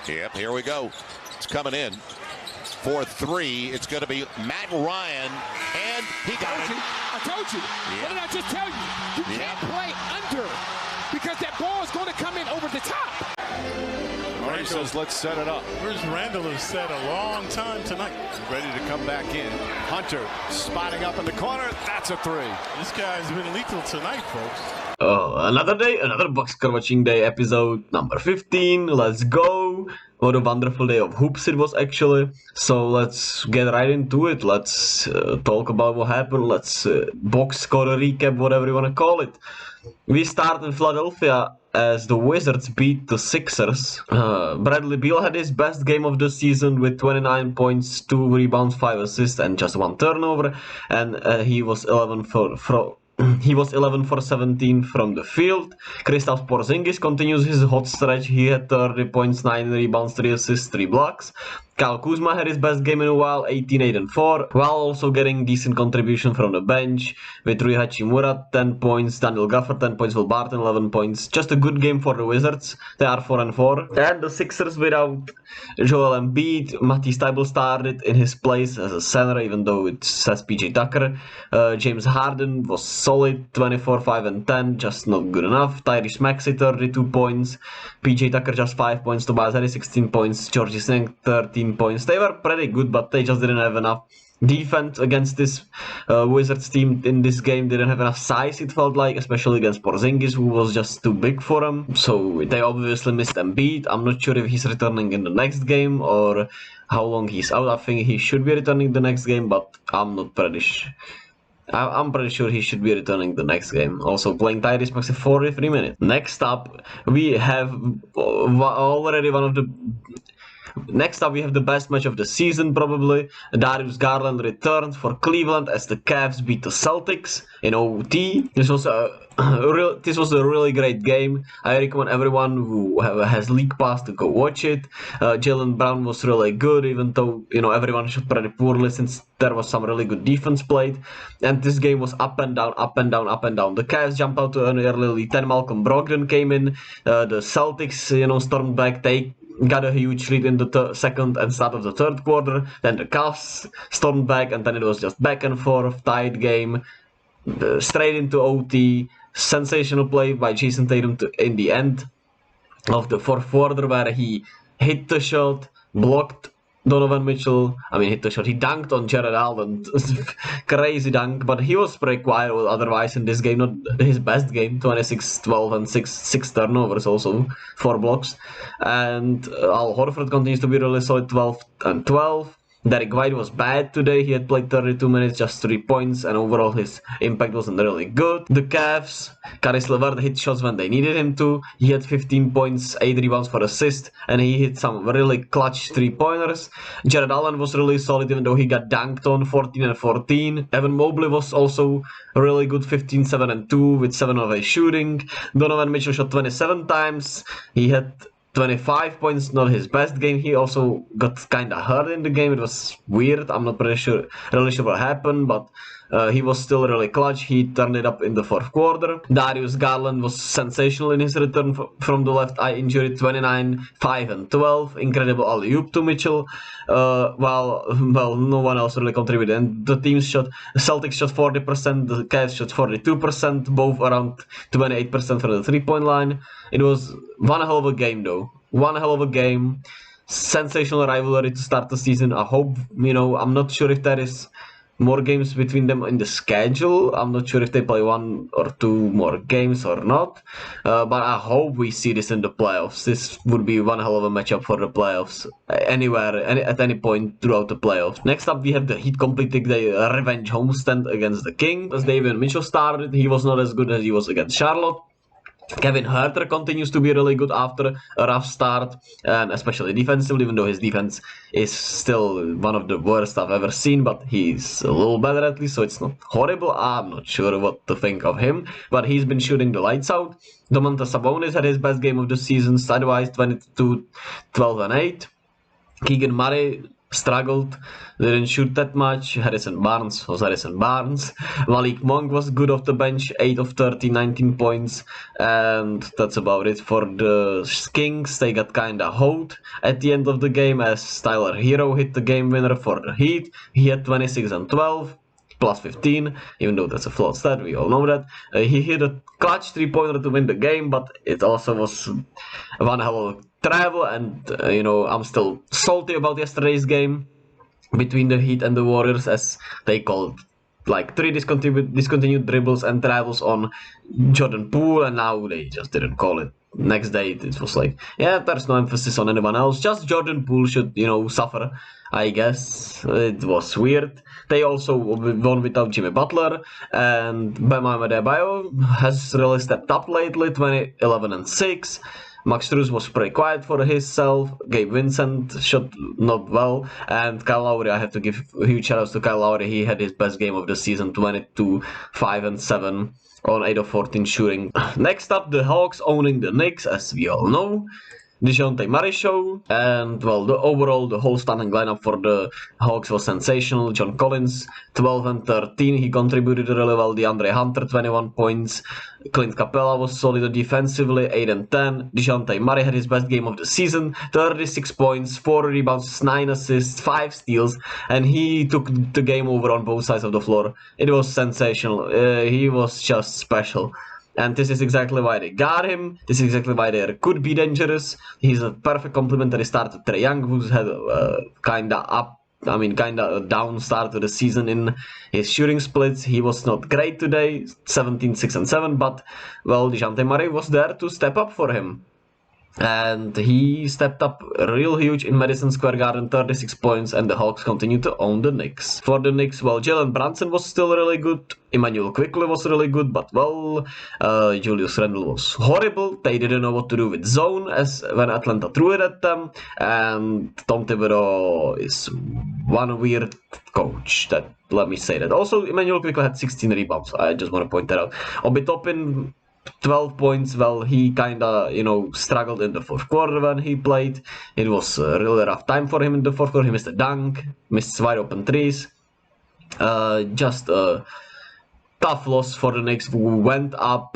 Yep, here we go. It's coming in. For three, it's going to be Matt Ryan, and he got it. I told you. Yeah. What did I just tell you? You can't play under because that ball is going to come in over the top. Murray says, let's set it up. Where's Randall has said a long time tonight. Ready to come back in. Hunter spotting up in the corner. That's a three. This guy's been lethal tonight, folks. Another day, another box score watching day, episode number 15. Let's go. What a wonderful day of hoops it was actually. So let's get right into it. Let's talk about what happened. Let's box score recap, whatever you want to call it. We start in Philadelphia as the Wizards beat the Sixers. Bradley Beal had his best game of the season with 29 points, 2 rebounds, 5 assists, and just 1 turnover. And he was 11 for 17 from the field. Kristaps Porzingis continues his hot stretch. He had 30 points, 9 rebounds, 3 assists, 3 blocks. Kyle Kuzma had his best game in a while, 18, 8, and 4, while also getting decent contribution from the bench with Rui Hachimura, 10 points, Daniel Gafford, 10 points, Will Barton, 11 points. Just a good game for the Wizards. They are 4-4. And the Sixers without Joel Embiid. Matisse Thybulle started in his place as a center, even though it says PJ Tucker. James Harden was solid, 24, 5, and 10, just not good enough. Tyrese Maxey, 32 points. PJ Tucker, just 5 points. Tobias Harris, 16 points. Georgie Snell, 13 points. They were pretty good, but they just didn't have enough defense against this Wizards team in this game. Didn't have enough size, it felt like, especially against Porzingis, who was just too big for them. So they obviously missed Embiid. I'm not sure if he's returning in the next game or how long he's out. I think he should be returning the next game, but I'm not pretty sure. I'm pretty sure he should be returning the next game. Also playing Tyrese Maxey 43 minutes. Next up, we have already one of the... Next up, we have the best match of the season, probably. Darius Garland returned for Cleveland as the Cavs beat the Celtics in OT. This was a really great game. I recommend everyone who has League Pass to go watch it. Jaylen Brown was really good, even though everyone shot pretty poorly since there was some really good defense played. And this game was up and down, up and down, up and down. The Cavs jumped out to an early lead. 10 Malcolm Brogdon came in. The Celtics, stormed back. They got a huge lead in the second and start of the third quarter. Then the Cavs stormed back, and then it was just back and forth, tight game, straight into OT. Sensational play by Jason Tatum in the end of the fourth quarter, where he hit the shot, blocked Donovan Mitchell. Hit the shot. He dunked on Jared Allen. Crazy dunk, but he was pretty quiet otherwise in this game. Not his best game. 26, 12, and 6 turnovers also. 4 blocks. And Al Horford continues to be really solid, 12 and 12. Derek White was bad today. He had played 32 minutes, just 3 points, and overall his impact wasn't really good. The Cavs, Caris LeVert hit shots when they needed him to. He had 15 points, 8 rebounds for assist, and he hit some really clutch 3-pointers. Jared Allen was really solid, even though he got dunked on, 14 and 14. Evan Mobley was also really good, 15, 7, and 2 with 7 of 8 shooting. Donovan Mitchell shot 27 times. He had 25 points, not his best game. He also got kind of hurt in the game. It was weird. I'm not really sure what happened, but he was still really clutch. He turned it up in the fourth quarter. Darius Garland was sensational in his return from the left eye injury, 29, 5, and 12. Incredible alley-oop to Mitchell. While no one else really contributed. And the teams shot, the Celtics shot 40%, the Cavs shot 42%, both around 28% from the 3-point line. It was one hell of a game, though. One hell of a game. Sensational rivalry to start the season. I hope, I'm not sure if there is more games between them in the schedule. I'm not sure if they play 1 or 2 more games or not. But I hope we see this in the playoffs. This would be one hell of a matchup for the playoffs. Anywhere, at any point throughout the playoffs. Next up, we have the Heat completing the revenge homestand against the Kings. As David Mitchell started, he was not as good as he was against Charlotte. Kevin Huerter continues to be really good after a rough start, and especially defensively, even though his defense is still one of the worst I've ever seen, but he's a little better at least, so it's not horrible. I'm not sure what to think of him, but he's been shooting the lights out. Domantas Sabonis had his best game of the season, stat-wise, 22, 12, and 8. Keegan Murray struggled, didn't shoot that much. Harrison Barnes was Harrison Barnes. Malik Monk was good off the bench, 8 of 30, 19 points, and that's about it for the Kings. They got kinda hoed at the end of the game as Tyler Hero hit the game winner for the Heat. He had 26 and 12. Plus 15, even though that's a flawed stat, we all know that. He hit a clutch 3-pointer to win the game, but it also was one hell of a travel, and I'm still salty about yesterday's game between the Heat and the Warriors, as they called like 3 discontinued dribbles and travels on Jordan Poole, and now they just didn't call it. Next day it was like, yeah, there's no emphasis on anyone else, just Jordan Poole should, suffer, I guess. It was weird. They also won without Jimmy Butler, and Bam Adebayo has really stepped up lately, 20, 11 and 6. Max Strus was pretty quiet for himself. Gabe Vincent shot not well, and Kyle Lowry, I have to give huge shout outs to Kyle Lowry. He had his best game of the season, 22, 5 and 7 on 8 of 14 shooting. Next up, the Hawks owning the Knicks, as we all know. Dejounte Murray show, and well, the whole starting lineup for the Hawks was sensational. John Collins, 12 and 13, he contributed really well. DeAndre Hunter, 21 points. Clint Capella was solid defensively, 8 and 10. Dejounte Murray had his best game of the season, 36 points, 4 rebounds, 9 assists, 5 steals, and he took the game over on both sides of the floor. It was sensational. He was just special. And this is exactly why they got him. This is exactly why they could be dangerous. He's a perfect complementary start to Trae Young, who's had kinda a down start to the season in his shooting splits. He was not great today, 17, 6 and 7, but well, Dejounte Murray was there to step up for him. And he stepped up real huge in Madison Square Garden, 36 points, and the Hawks continue to own the Knicks. For the Knicks, well, Jalen Brunson was still really good, Emmanuel Quickley was really good, but well, Julius Randle was horrible. They didn't know what to do with zone as when Atlanta threw it at them, and Tom Thibodeau is one weird coach, let me say that. Also, Emmanuel Quickley had 16 rebounds, I just want to point that out. Obi Toppin, 12 points. Well, he kinda, struggled in the fourth quarter when he played. It was a really rough time for him in the fourth quarter. He missed a dunk, missed wide open threes. Just a tough loss for the Knicks, who went up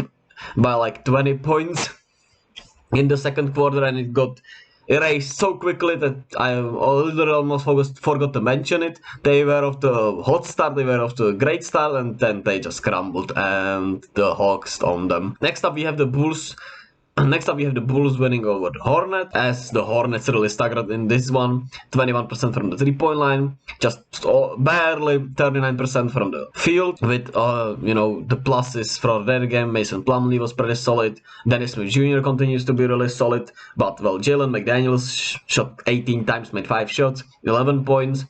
by like 20 points in the second quarter, and it got erased so quickly that I literally almost forgot to mention it. They were off the hot start, they were off to a great start, and then they just crumbled, and the Hawks owned them. Next up we have the Bulls. Winning over the Hornets, as the Hornets really staggered in this one. 21% from the 3-point line, just barely 39% from the field. With the pluses for their game, Mason Plumlee was pretty solid. Dennis Smith Jr. continues to be really solid, but well, Jalen McDaniels shot 18 times, made 5 shots, 11 points.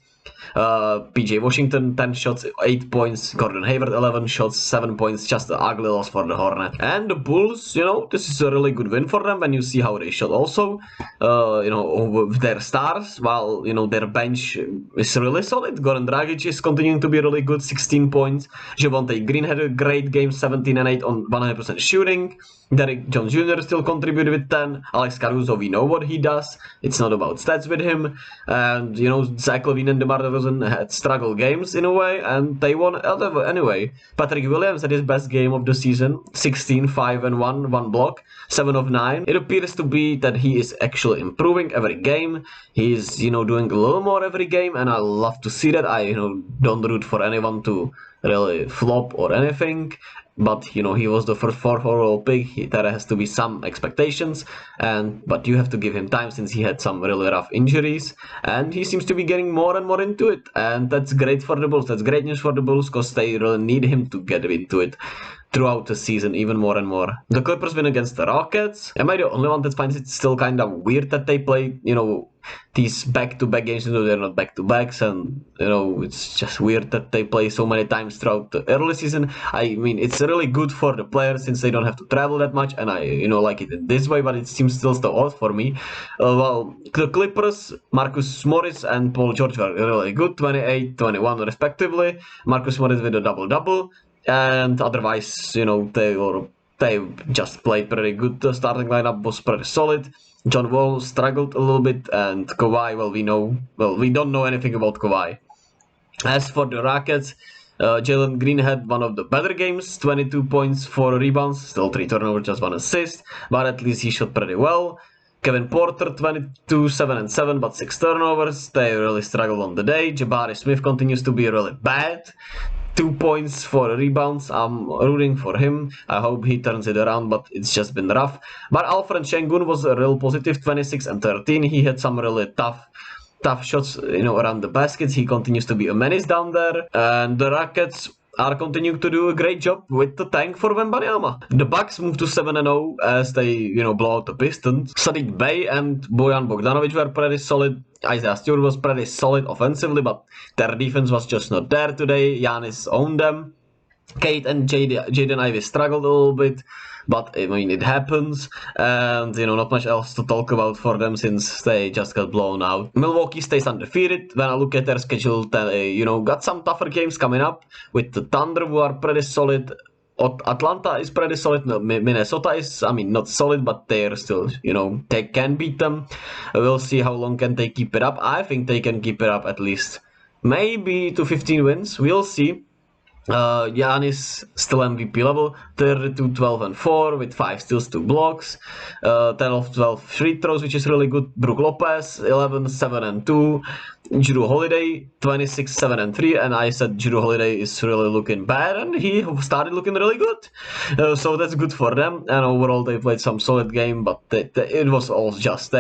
PJ Washington, 10 shots, 8 points. Gordon Hayward, 11 shots, 7 points. Just an ugly loss for the Hornets. And the Bulls, this is a really good win for them when you see how they shot also. With their stars, while, their bench is really solid. Goran Dragic is continuing to be really good, 16 points. Javonte Green had a great game, 17 and 8 on 100% shooting. Derrick Jones Jr. still contributed with 10. Alex Caruso, we know what he does. It's not about stats with him. And, Zach LaVine and DeMar DeRozan had struggle games in a way, and they won anyway. Patrick Williams had his best game of the season, 16, 5 and 1, 1 block, 7 of 9. It appears to be that he is actually improving every game. He's, doing a little more every game, and I love to see that. I, don't root for anyone to really flop or anything. But, he was the first 4th overall pick. There has to be some expectations. But you have to give him time, since he had some really rough injuries. And he seems to be getting more and more into it. And that's great for the Bulls. That's great news for the Bulls, because they really need him to get into it throughout the season, even more and more. The Clippers win against the Rockets. Am I the only one that finds it still kind of weird that they play, these back-to-back games, they're not back-to-backs, and, it's just weird that they play so many times throughout the early season. I mean, it's really good for the players, since they don't have to travel that much, and I, like it in this way, but it seems still so odd for me. Well, the Clippers, Marcus Morris and Paul George were really good, 28, 21 respectively. Marcus Morris with a double-double. And otherwise, they just played pretty good. The starting lineup was pretty solid. John Wall struggled a little bit, and Kawhi, we don't know anything about Kawhi. As for the Rockets, Jalen Green had one of the better games, 22 points, 4 rebounds, still 3 turnovers, just 1 assist, but at least he shot pretty well. Kevin Porter, 22, 7 and 7, but 6 turnovers. They really struggled on the day. Jabari Smith continues to be really bad. 2 points, 4 rebounds. I'm rooting for him. I hope he turns it around, but it's just been rough. But Alfred Şengün was a real positive, 26 and 13. He had some really tough shots, around the baskets. He continues to be a menace down there. And the Rockets are continuing to do a great job with the tank for Wembanyama. The Bucks moved to 7-0 as they, blow out the Pistons. Sadiq Bey and Bojan Bogdanovic were pretty solid. Isaiah Stewart was pretty solid offensively, but their defense was just not there today. Giannis owned them. Kate and Jaden Ivey struggled a little bit, but I mean, it happens, and not much else to talk about for them since they just got blown out. Milwaukee stays undefeated. When I look at their schedule, they got some tougher games coming up with the Thunder, who are pretty solid. Atlanta is pretty solid. No, Minnesota is, not solid, but they're still, they can beat them. We'll see how long can they keep it up. I think they can keep it up at least maybe to 15 wins. We'll see. Giannis still MVP level, 32, 12 and 4 with 5 steals, 2 blocks, 10 of 12 free throws, which is really good. Brook Lopez, 11, 7 and 2. Jrue Holiday, 26, 7 and 3, and I said Jrue Holiday is really looking bad, and he started looking really good. So that's good for them, and overall they played some solid game, but it was all just,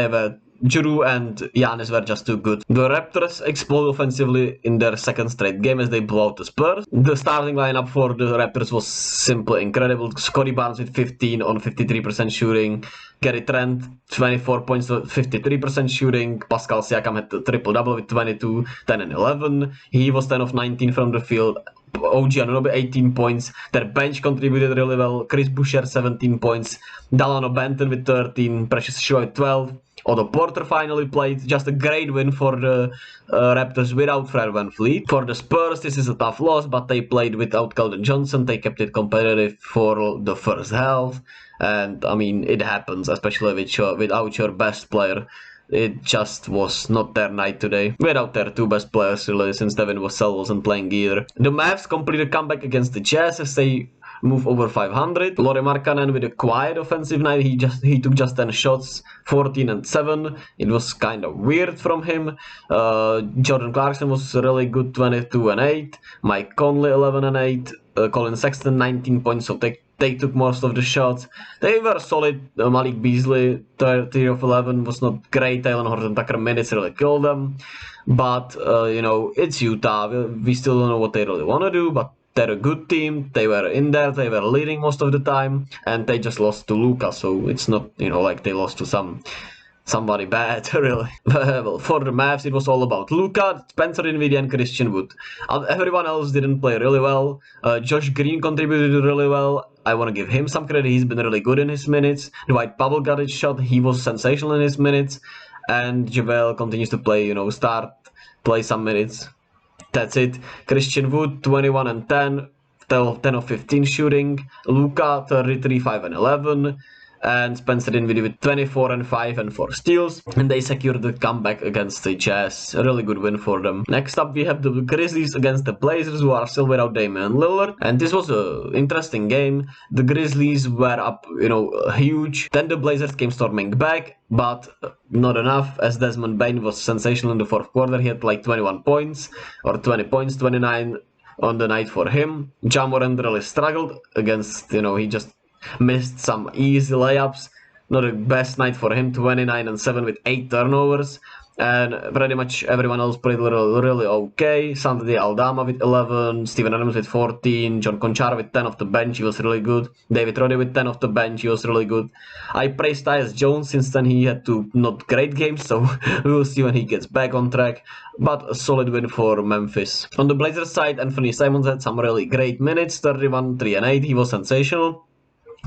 Jrue and Giannis were just too good. The Raptors explode offensively in their second straight game as they blow out the Spurs. The starting lineup for the Raptors was simply incredible. Scottie Barnes with 15 on 53% shooting. Gary Trent, 24 points, 53% shooting. Pascal Siakam had the triple-double with 22, 10 and 11. He was 10 of 19 from the field. OG Anunoby 18 points. Their bench contributed really well. Chris Boucher 17 points. Delano Banton with 13. Precious Achiuwa with 12. Otto Porter finally played. Just a great win for the Raptors without Fred VanVleet. For the Spurs, this is a tough loss, but they played without Keldon Johnson. They kept it competitive for the first half. And, it happens, especially without your best player. It just was not their night today. Without their 2 best players, really, since Devin Vassell wasn't playing either. The Mavs completed a comeback against the Jazz as they move over 500. Lauri Markkanen with a quiet offensive night. He took just 10 shots, 14 and 7. It was kind of weird from him. Jordan Clarkson was really good, 22 and 8. Mike Conley 11 and 8. Colin Sexton 19 points, so they took most of the shots. They were solid. Malik Beasley 30 of 11 was not great. Taylor Horton-Tucker minutes really killed them. But it's Utah. We still don't know what they really want to do, but they're a good team. They were in there. They were leading most of the time, and they just lost to Luka. So it's not like they lost to somebody bad, really. Well, for the Mavs, it was all about Luka, Spencer Dinwiddie, and Christian Wood. Everyone else didn't play really well. Josh Green contributed really well. I want to give him some credit. He's been really good in his minutes. Dwight Powell got his shot. He was sensational in his minutes. And JaVale continues to play, play some minutes. That's it. Christian Wood, 21 and 10. 10 of 15 shooting. Luka, 33, 5 and 11. And Spencer Dinwiddie with 24 and 5 and 4 steals. And they secured the comeback against the Jazz. A really good win for them. Next up, we have the Grizzlies against the Blazers, who are still without Damian Lillard. And this was an interesting game. The Grizzlies were up, huge. Then the Blazers came storming back, but not enough, as Desmond Bane was sensational in the fourth quarter. He had like 21 points, or 20 points, 29 on the night for him. Ja Morant really struggled against, he just missed some easy layups. Not the best night for him, 29 and 7 with 8 turnovers. And pretty much everyone else played really okay. Santi Aldama with 11, Steven Adams with 14, John Conchar with 10 off the bench, he was really good. David Roddy with 10 off the bench, he was really good. I praised Tyus Jones, since then he had 2 not great games, so we will see when he gets back on track. But a solid win for Memphis. On the Blazers side, Anthony Simons had some really great minutes, 31, 3 and 8, he was sensational.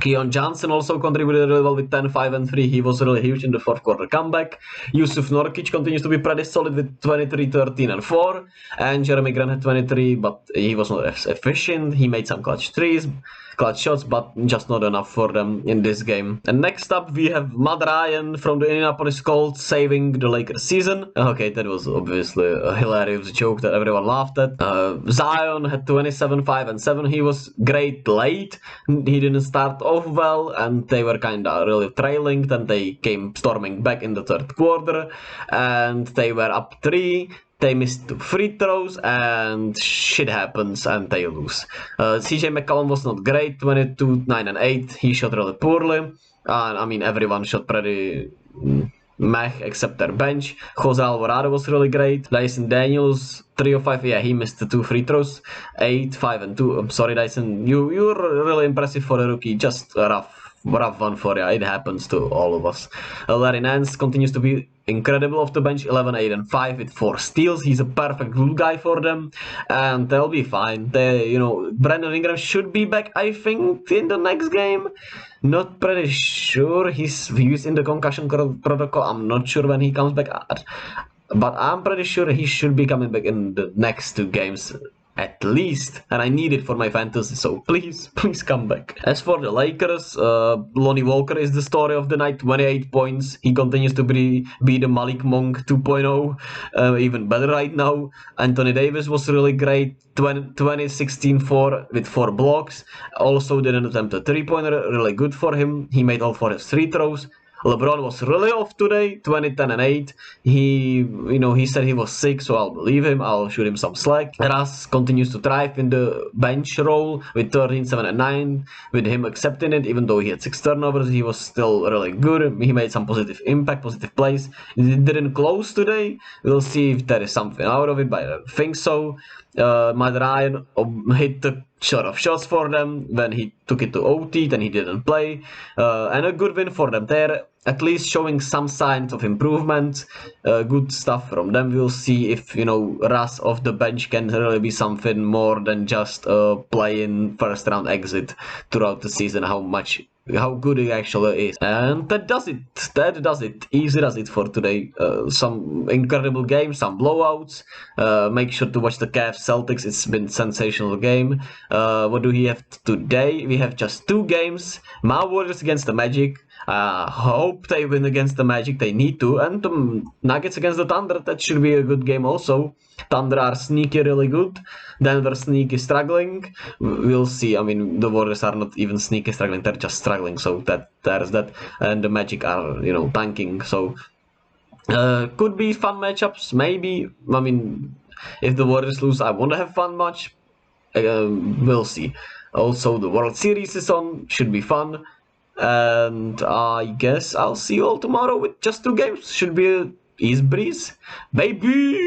Keon Johnson also contributed really well with 10, 5, and 3. He was really huge in the fourth quarter comeback. Yusuf Nurkic continues to be pretty solid with 23, 13, and 4. And Jeremy Grant had 23, but he was not as efficient. He made some clutch shots, but just not enough for them in this game. And next up, we have Matt Ryan from the Indianapolis Colts saving the Lakers season. Okay, that was obviously a hilarious joke that everyone laughed at. Zion had 27, 5, and 7. He was great late. He didn't start off well, and they were kinda really trailing. Then they came storming back in the third quarter, and they were up 3. They missed 2 free throws, and shit happens, and they lose. CJ McCollum was not great, 22, 9, and 8. He shot really poorly. I mean, everyone shot pretty meh except their bench. Jose Alvarado was really great. Dyson Daniels, 3 of 5. Yeah, he missed the 2 free throws. 8, 5, and 2. I'm sorry, Dyson. You're really impressive for a rookie. Just a rough one for you. It happens to all of us. Larry Nance continues to be incredible off the bench. 11, 8, and 5 with 4 steals. He's a perfect glue guy for them, and they'll be fine. Brandon Ingram should be back, I think, in the next game. Not pretty sure. He's in the concussion protocol. I'm not sure when he comes back, but I'm pretty sure he should be coming back in the next 2 games. At least, and I need it for my fantasy, so please come back. As for the Lakers, Lonnie Walker is the story of the night, 28 points. He continues to be the Malik Monk 2.0, even better right now. Anthony Davis was really great, 20, 16, 4 with 4 blocks. Also didn't attempt a 3-pointer, really good for him. He made all 4 his free throws. LeBron was really off today, 20, 10, and 8. He said he was sick, so I'll believe him. I'll shoot him some slack. Russ continues to thrive in the bench role with 13, 7, and 9. With him accepting it, even though he had 6 turnovers, he was still really good. He made some positive impact, positive plays. He didn't close today. We'll see if there is something out of it, but I don't think so. Matt Ryan hit the shot of shots for them when he took it to OT, then he didn't play. And a good win for them there, at least showing some signs of improvement. Good stuff from them. We'll see if, Russ off the bench can really be something more than just a play-in first round exit throughout the season, how good it actually is. And that does it. Easy does it for today. Some incredible games, some blowouts. Make sure to watch the Cavs Celtics. It's been a sensational game. What do we have today? We have just 2 games. My Warriors against the Magic. Hope they win against the Magic. They need to. And the Nuggets against the Thunder. That should be a good game also. Thunder are sneaky really good. Denver sneaky struggling. We'll see. I mean, the Warriors are not even sneaky struggling. They're just struggling. So there's that. And the Magic are, tanking. So could be fun matchups. Maybe. I mean, if the Warriors lose, I won't have fun much. We'll see. Also, the World Series is on. Should be fun. And I guess I'll see you all tomorrow with just 2 games. Should be a easy breeze. Baby!